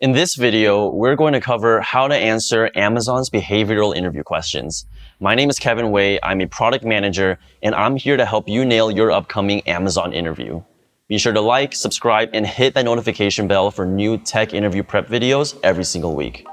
In this video, we're going to cover how to answer Amazon's behavioral interview questions. My name is Kevin Wei, I'm a product manager, and I'm here to help you nail your upcoming Amazon interview. Be sure to like, subscribe, and hit that notification bell for new tech interview prep videos every single week.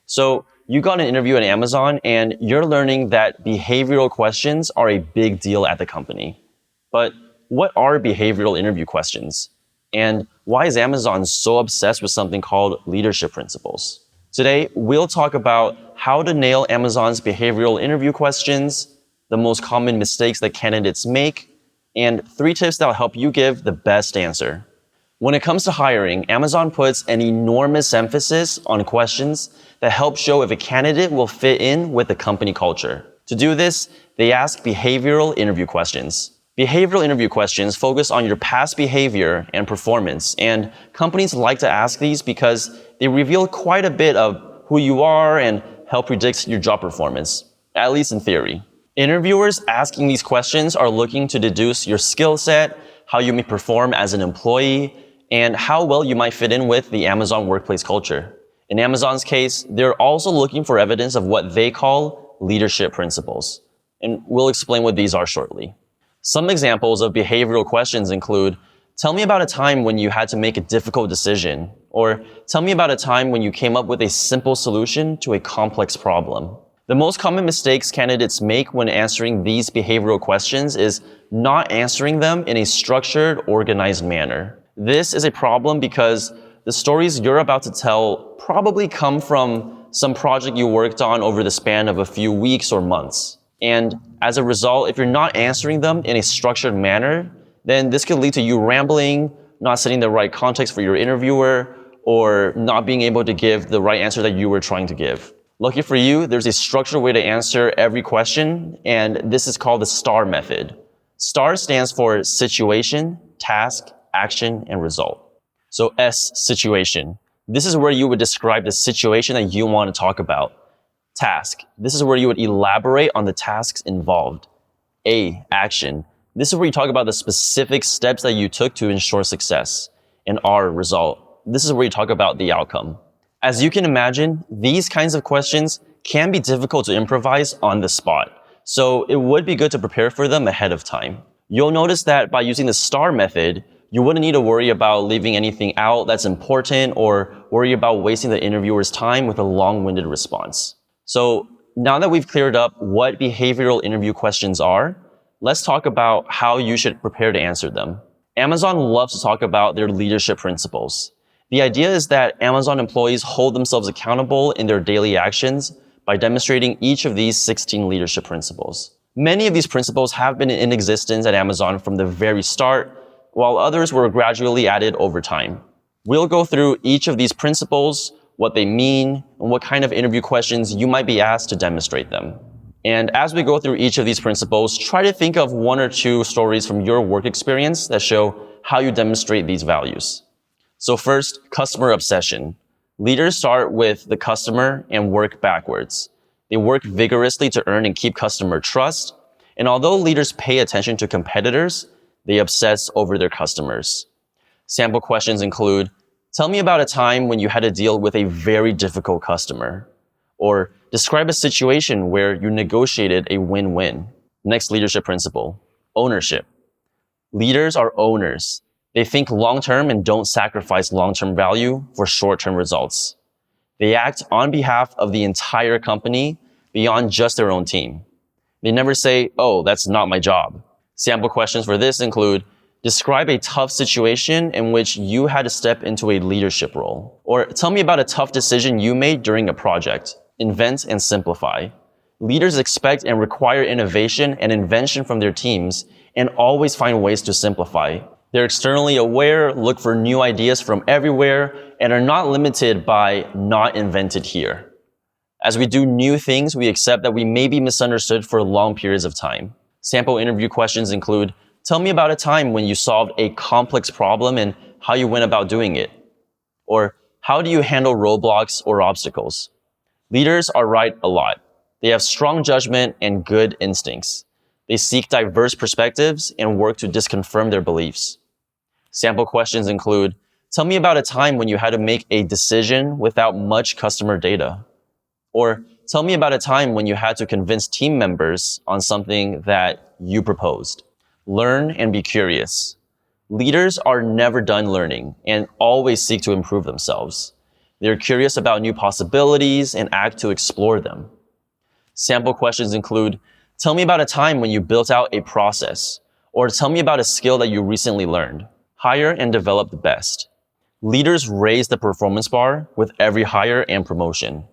So, you got an interview at Amazon, and you're learning that behavioral questions are a big deal at the company. But what are behavioral interview questions? And why is Amazon so obsessed with something called leadership principles? Today, we'll talk about how to nail Amazon's behavioral interview questions, the most common mistakes that candidates make, and 3 tips that will help you give the best answer. When it comes to hiring, Amazon puts an enormous emphasis on questions that help show if a candidate will fit in with the company culture. To do this, they ask behavioral interview questions. Behavioral interview questions focus on your past behavior and performance, and companies like to ask these because they reveal quite a bit of who you are and help predict your job performance, at least in theory. Interviewers asking these questions are looking to deduce your skill set, how you may perform as an employee, and how well you might fit in with the Amazon workplace culture. In Amazon's case, they're also looking for evidence of what they call leadership principles, and we'll explain what these are shortly. Some examples of behavioral questions include, tell me about a time when you had to make a difficult decision, or tell me about a time when you came up with a simple solution to a complex problem. The most common mistakes candidates make when answering these behavioral questions is not answering them in a structured, organized manner. This is a problem because the stories you're about to tell probably come from some project you worked on over the span of a few weeks or months. And as a result, if you're not answering them in a structured manner, then this could lead to you rambling, not setting the right context for your interviewer, or not being able to give the right answer that you were trying to give. Lucky for you, there's a structured way to answer every question, and this is called the STAR method. STAR stands for situation, task, action, and result. So S, situation. This is where you would describe the situation that you want to talk about. Task. This is where you would elaborate on the tasks involved. A, action. This is where you talk about the specific steps that you took to ensure success. And R, result. This is where you talk about the outcome. As you can imagine, these kinds of questions can be difficult to improvise on the spot. So it would be good to prepare for them ahead of time. You'll notice that by using the STAR method, you wouldn't need to worry about leaving anything out that's important or worry about wasting the interviewer's time with a long-winded response. So now that we've cleared up what behavioral interview questions are, let's talk about how you should prepare to answer them. Amazon loves to talk about their leadership principles. The idea is that Amazon employees hold themselves accountable in their daily actions by demonstrating each of these 16 leadership principles. Many of these principles have been in existence at Amazon from the very start, while others were gradually added over time. We'll go through each of these principles, what they mean, and what kind of interview questions you might be asked to demonstrate them. And as we go through each of these principles, try to think of 1 or 2 stories from your work experience that show how you demonstrate these values. So first, customer obsession. Leaders start with the customer and work backwards. They work vigorously to earn and keep customer trust. And although leaders pay attention to competitors, they obsess over their customers. Sample questions include, tell me about a time when you had to deal with a very difficult customer. Or describe a situation where you negotiated a win-win. Next leadership principle, ownership. Leaders are owners. They think long-term and don't sacrifice long-term value for short-term results. They act on behalf of the entire company beyond just their own team. They never say, oh, that's not my job. Sample questions for this include, describe a tough situation in which you had to step into a leadership role. Or tell me about a tough decision you made during a project. Invent and simplify. Leaders expect and require innovation and invention from their teams and always find ways to simplify. They're externally aware, look for new ideas from everywhere, and are not limited by not invented here. As we do new things, we accept that we may be misunderstood for long periods of time. Sample interview questions include, tell me about a time when you solved a complex problem and how you went about doing it. Or, how do you handle roadblocks or obstacles? Leaders are right a lot. They have strong judgment and good instincts. They seek diverse perspectives and work to disconfirm their beliefs. Sample questions include, tell me about a time when you had to make a decision without much customer data. Or tell me about a time when you had to convince team members on something that you proposed. Learn and be curious. Leaders are never done learning and always seek to improve themselves. They're curious about new possibilities and act to explore them. Sample questions include, tell me about a time when you built out a process, or tell me about a skill that you recently learned. Hire and develop the best. Leaders raise the performance bar with every hire and promotion.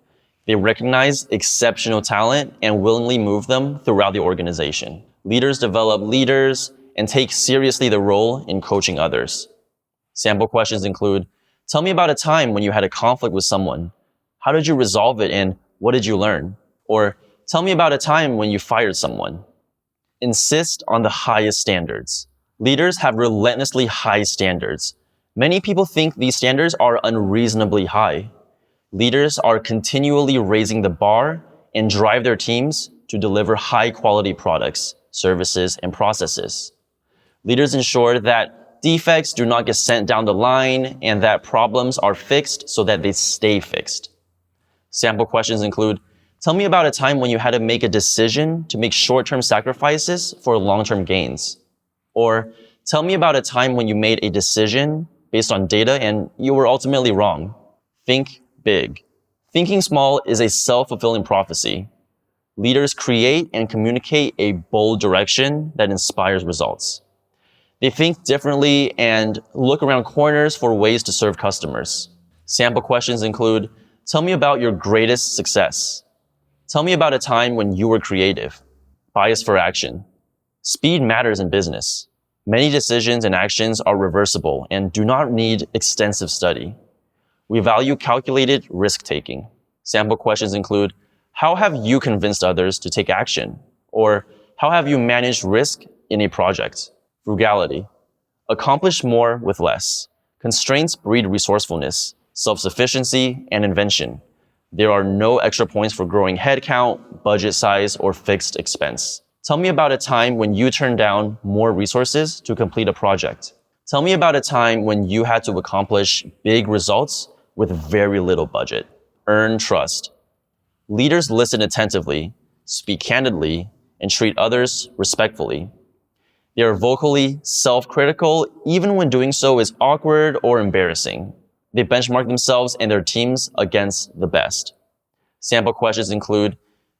They recognize exceptional talent and willingly move them throughout the organization. Leaders develop leaders and take seriously the role in coaching others. Sample questions include, tell me about a time when you had a conflict with someone. How did you resolve it and what did you learn? Or tell me about a time when you fired someone. Insist on the highest standards. Leaders have relentlessly high standards. Many people think these standards are unreasonably high. Leaders are continually raising the bar and drive their teams to deliver high-quality products, services, and processes. Leaders ensure that defects do not get sent down the line and that problems are fixed so that they stay fixed. Sample questions include, tell me about a time when you had to make a decision to make short-term sacrifices for long-term gains. Or tell me about a time when you made a decision based on data and you were ultimately wrong. Think big. Thinking small is a self-fulfilling prophecy. Leaders create and communicate a bold direction that inspires results. They think differently and look around corners for ways to serve customers. Sample questions include, tell me about your greatest success. Tell me about a time when you were creative. Bias for action. Speed matters in business. Many decisions and actions are reversible and do not need extensive study. We value calculated risk-taking. Sample questions include, how have you convinced others to take action? Or how have you managed risk in a project? Frugality. Accomplish more with less. Constraints breed resourcefulness, self-sufficiency, and invention. There are no extra points for growing headcount, budget size, or fixed expense. Tell me about a time when you turned down more resources to complete a project. Tell me about a time when you had to accomplish big results with very little budget. Earn trust. Leaders listen attentively, speak candidly, and treat others respectfully. They are vocally self-critical even when doing so is awkward or embarrassing. They benchmark themselves and their teams against the best. Sample questions include,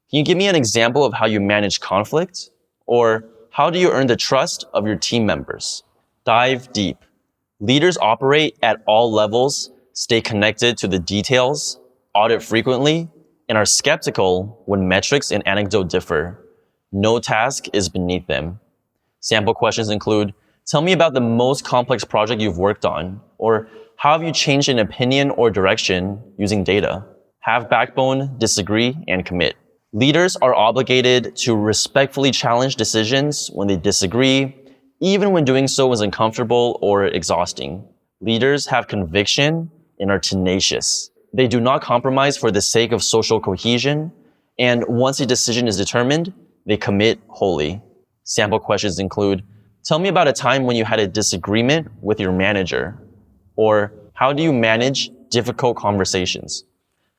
can you give me an example of how you manage conflict? Or how do you earn the trust of your team members? Dive deep. Leaders operate at all levels, stay connected to the details, audit frequently, and are skeptical when metrics and anecdote differ. No task is beneath them. Sample questions include, tell me about the most complex project you've worked on, or how have you changed an opinion or direction using data? Have backbone, disagree, and commit. Leaders are obligated to respectfully challenge decisions when they disagree, even when doing so is uncomfortable or exhausting. Leaders have conviction and are tenacious. They do not compromise for the sake of social cohesion, and once a decision is determined, they commit wholly. Sample questions include, tell me about a time when you had a disagreement with your manager, or how do you manage difficult conversations?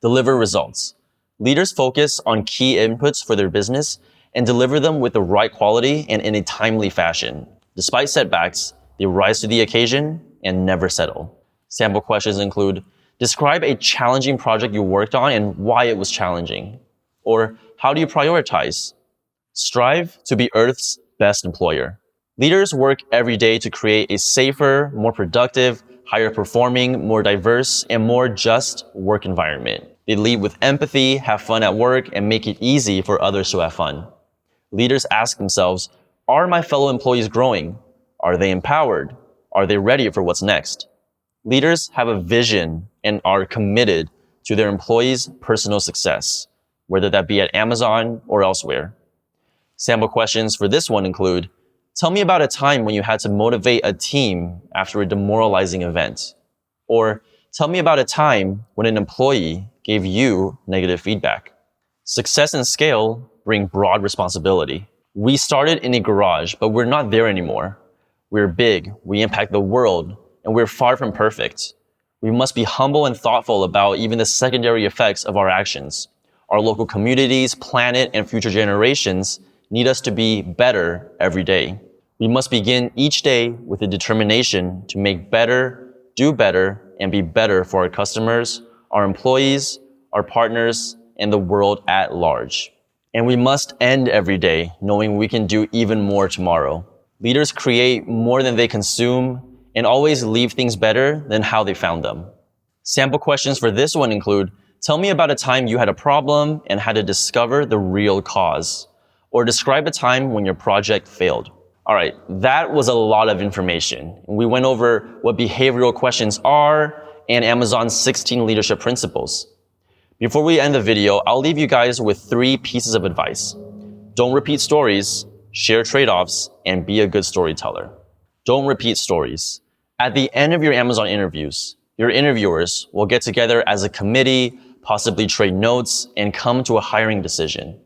Deliver results. Leaders focus on key inputs for their business and deliver them with the right quality and in a timely fashion. Despite setbacks, they rise to the occasion and never settle. Sample questions include, describe a challenging project you worked on and why it was challenging. Or how do you prioritize? Strive to be Earth's best employer. Leaders work every day to create a safer, more productive, higher performing, more diverse, and more just work environment. They lead with empathy, have fun at work, and make it easy for others to have fun. Leaders ask themselves, are my fellow employees growing? Are they empowered? Are they ready for what's next? Leaders have a vision and are committed to their employees' personal success, whether that be at Amazon or elsewhere. Sample questions for this one include, tell me about a time when you had to motivate a team after a demoralizing event. Or tell me about a time when an employee gave you negative feedback. Success and scale bring broad responsibility. We started in a garage, but we're not there anymore. We're big, we impact the world, and we're far from perfect. We must be humble and thoughtful about even the secondary effects of our actions. Our local communities, planet, and future generations need us to be better every day. We must begin each day with a determination to make better, do better, and be better for our customers, our employees, our partners, and the world at large. And we must end every day knowing we can do even more tomorrow. Leaders create more than they consume and always leave things better than how they found them. Sample questions for this one include, tell me about a time you had a problem and had to discover the real cause. Or describe a time when your project failed. All right, that was a lot of information. We went over what behavioral questions are and Amazon's 16 leadership principles. Before we end the video, I'll leave you guys with 3 pieces of advice. Don't repeat stories, share trade-offs, and be a good storyteller. Don't repeat stories. At the end of your Amazon interviews, your interviewers will get together as a committee, possibly trade notes, and come to a hiring decision.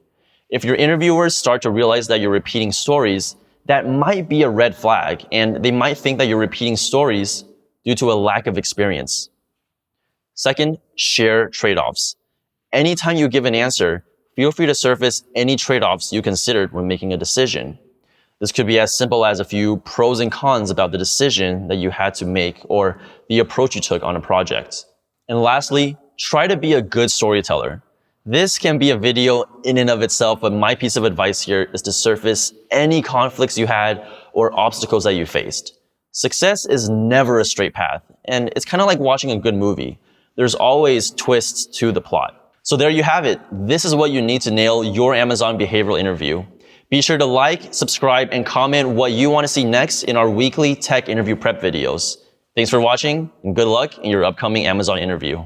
If your interviewers start to realize that you're repeating stories, that might be a red flag, and they might think that you're repeating stories due to a lack of experience. Second, share trade-offs. Anytime you give an answer, feel free to surface any trade-offs you considered when making a decision. This could be as simple as a few pros and cons about the decision that you had to make or the approach you took on a project. And lastly, try to be a good storyteller. This can be a video in and of itself, but my piece of advice here is to surface any conflicts you had or obstacles that you faced. Success is never a straight path, and it's kind of like watching a good movie. There's always twists to the plot. So there you have it. This is what you need to nail your Amazon behavioral interview. Be sure to like, subscribe, and comment what you want to see next in our weekly tech interview prep videos. Thanks for watching, and good luck in your upcoming Amazon interview.